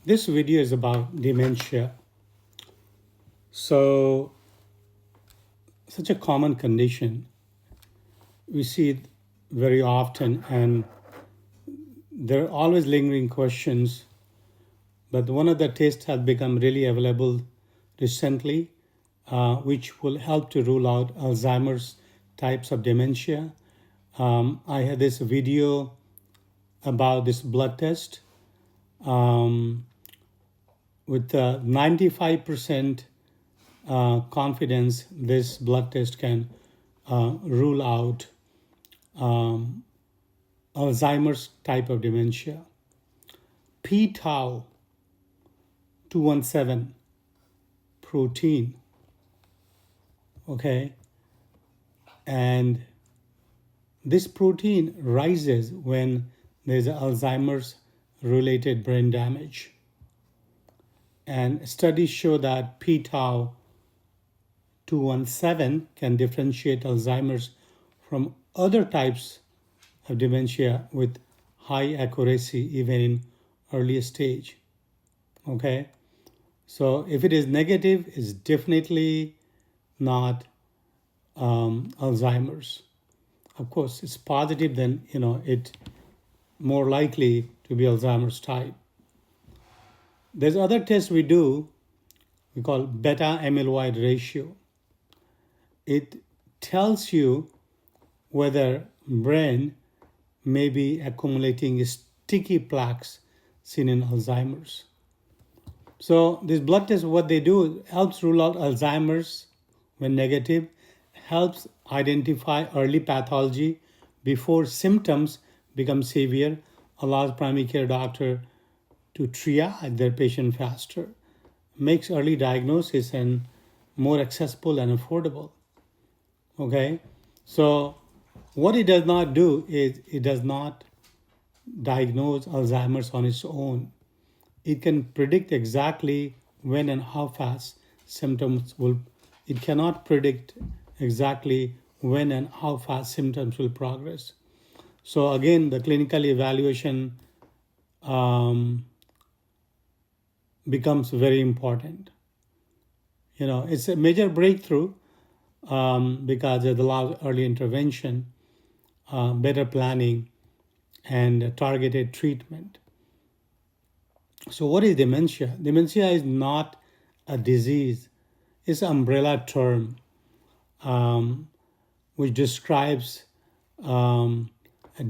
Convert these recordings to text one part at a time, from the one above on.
This video is about dementia. So, such a common condition. We see it very often, and there are always lingering questions. But one of the tests has become really available recently, which will help to rule out Alzheimer's types of dementia. I had this video about this blood test with 95% confidence. This blood test can rule out Alzheimer's type of dementia. P-tau-217 protein, okay? And this protein rises when there's Alzheimer's related brain damage. And studies show that p-tau-217 can differentiate Alzheimer's from other types of dementia with high accuracy, even in early stage. Okay, so if it is negative, it's definitely not Alzheimer's. Of course, it's positive, then it more likely to be Alzheimer's type. There's other tests we do, we call beta-amyloid ratio. It tells you whether brain may be accumulating sticky plaques seen in Alzheimer's. So this blood test, what they do, helps rule out Alzheimer's when negative, helps identify early pathology before symptoms become severe, allows primary care doctor to triage their patient faster, makes early diagnosis and more accessible and affordable. Okay, so what it does not do is it does not diagnose Alzheimer's on its own. It can predict exactly when and how fast symptoms will. It cannot predict exactly when and how fast symptoms will progress. So again, the clinical evaluation becomes very important. It's a major breakthrough because it allows early intervention, better planning, and targeted treatment. So what is dementia? Dementia is not a disease. It's an umbrella term which describes a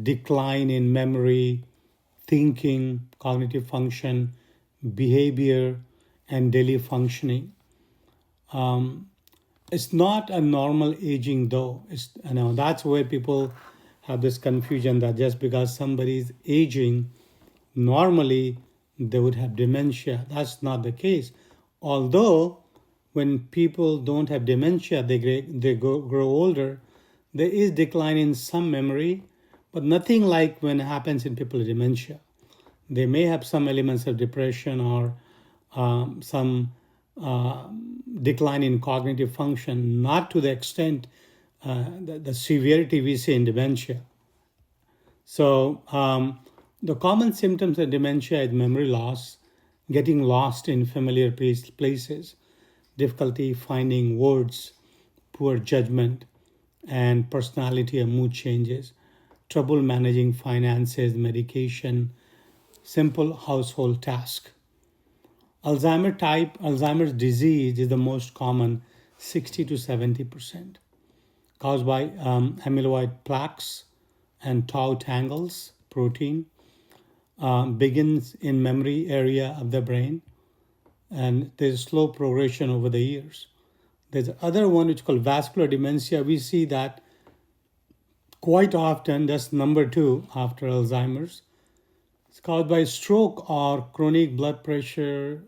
decline in memory, thinking, cognitive function, behavior, and daily functioning. It's not a normal aging though. That's where people have this confusion that just because somebody is aging, normally they would have dementia. That's not the case. Although when people don't have dementia, they grow older, there is decline in some memory, but nothing like when it happens in people with dementia. They may have some elements of depression or some decline in cognitive function, not to the extent the severity we see in dementia. So the common symptoms of dementia is memory loss, getting lost in familiar places, difficulty finding words, poor judgment, and personality and mood changes, trouble managing finances, medication, simple household task. Alzheimer's disease is the most common, 60 to 70%, caused by amyloid plaques and tau tangles protein, begins in memory area of the brain, and there's slow progression over the years. There's other one which is called vascular dementia. We see that quite often. That's number 2 after Alzheimer's. It's caused by stroke or chronic blood pressure,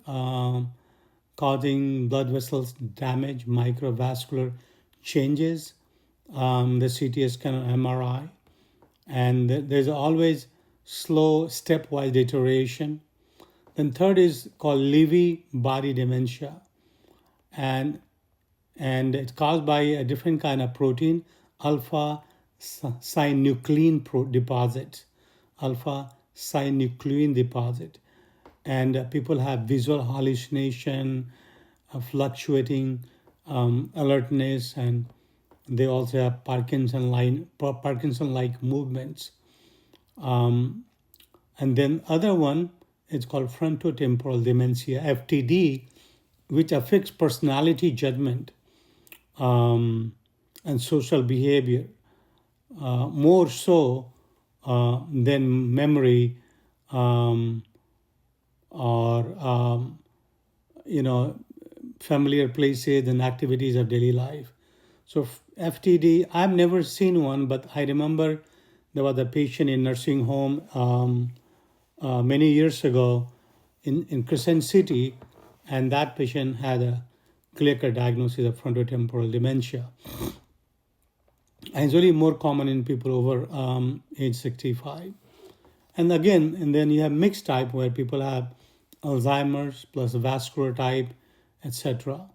causing blood vessels damage, microvascular changes, the CT scan or MRI. And there's always slow stepwise deterioration. Then third is called Lewy body dementia. And it's caused by a different kind of protein, alpha-synuclein deposit. and people have visual hallucination, fluctuating alertness, and they also have Parkinson-like movements. And then other one, it's called frontotemporal dementia, FTD, which affects personality judgment and social behavior, more so than memory or familiar places and activities of daily life. So FTD, I've never seen one, but I remember there was a patient in nursing home many years ago in Crescent City, and that patient had a clear-cut diagnosis of frontotemporal dementia. And it's really more common in people over age 65. And then you have mixed type where people have Alzheimer's plus vascular type, etc.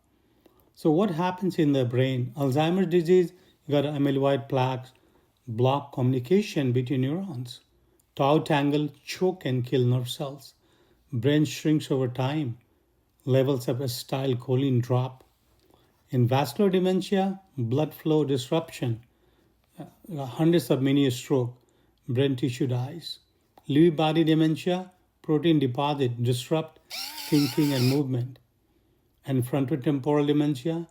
So what happens in the brain? Alzheimer's disease, you got amyloid plaques, block communication between neurons. Tau tangle choke and kill nerve cells. Brain shrinks over time. Levels of acetylcholine drop. In vascular dementia, blood flow disruption, hundreds of mini stroke, brain tissue dies. Lewy body dementia, protein deposit disrupt thinking and movement. And frontotemporal dementia,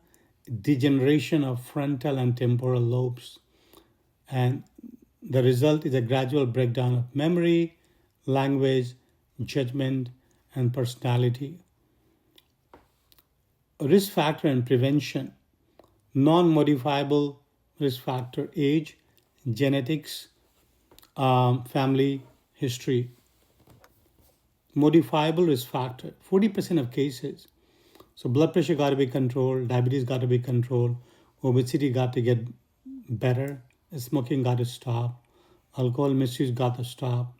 degeneration of frontal and temporal lobes. And the result is a gradual breakdown of memory, language, judgment, and personality. Risk factor and prevention. Non-modifiable risk factor: age, genetics, family history. Modifiable risk factor, 40% of cases. So blood pressure got to be controlled, diabetes got to be controlled, obesity got to get better, smoking got to stop, alcohol misuse got to stop,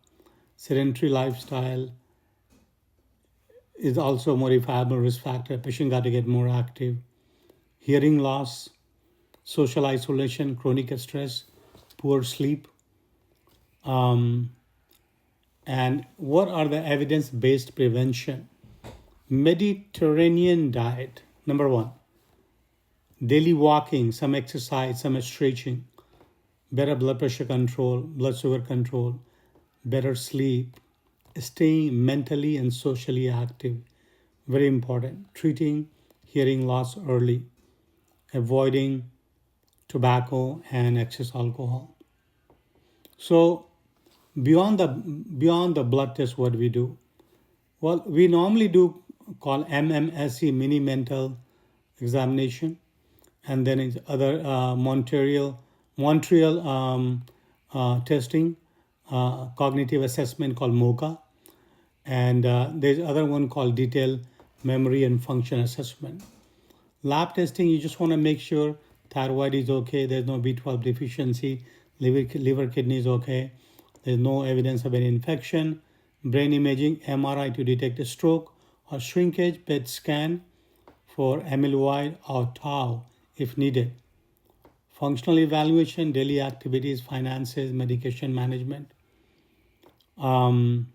sedentary lifestyle is also a modifiable risk factor. Patient got to get more active. Hearing loss, social isolation, chronic stress, poor sleep. And what are the evidence-based prevention? Mediterranean diet, number one. Daily walking, some exercise, some stretching. Better blood pressure control, blood sugar control, better sleep. Staying mentally and socially active, very important. Treating hearing loss early. Avoiding tobacco and excess alcohol. So beyond the blood test, what we do? Well, we normally do call MMSE, mini mental examination, and then it's other Montreal testing, cognitive assessment called MOCA, and there's other one called detailed memory and function assessment. Lab testing, you just want to make sure thyroid is okay, there's no B12 deficiency, liver kidney is okay, there's no evidence of any infection. Brain imaging, MRI to detect a stroke or shrinkage, PET scan for amyloid or tau if needed. Functional evaluation, daily activities, finances, medication management. And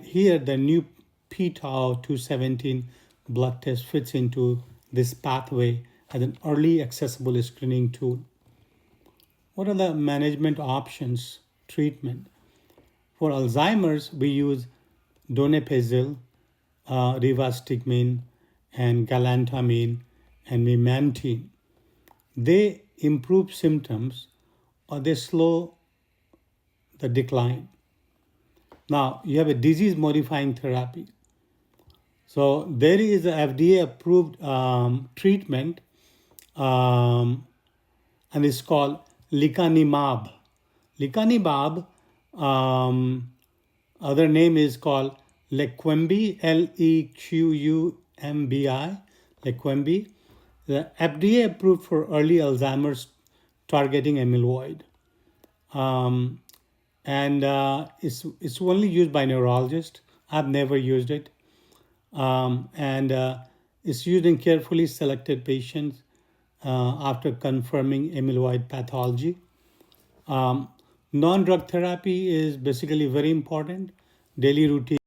here the new P-tau-217 blood test fits into this pathway as an early accessible screening tool. What are the management options, treatment? For Alzheimer's, we use donepezil, rivastigmine, and galantamine, and memantine. They improve symptoms or they slow the decline. Now, you have a disease-modifying therapy. So there is a FDA-approved treatment, and it's called lecanemab. Lecanemab, other name is called Leqembi, Lequmbi, Leqembi. The FDA approved for early Alzheimer's targeting amyloid. It's only used by neurologists. I've never used it. It's used in carefully selected patients after confirming amyloid pathology. Non-drug therapy is basically very important. Daily routine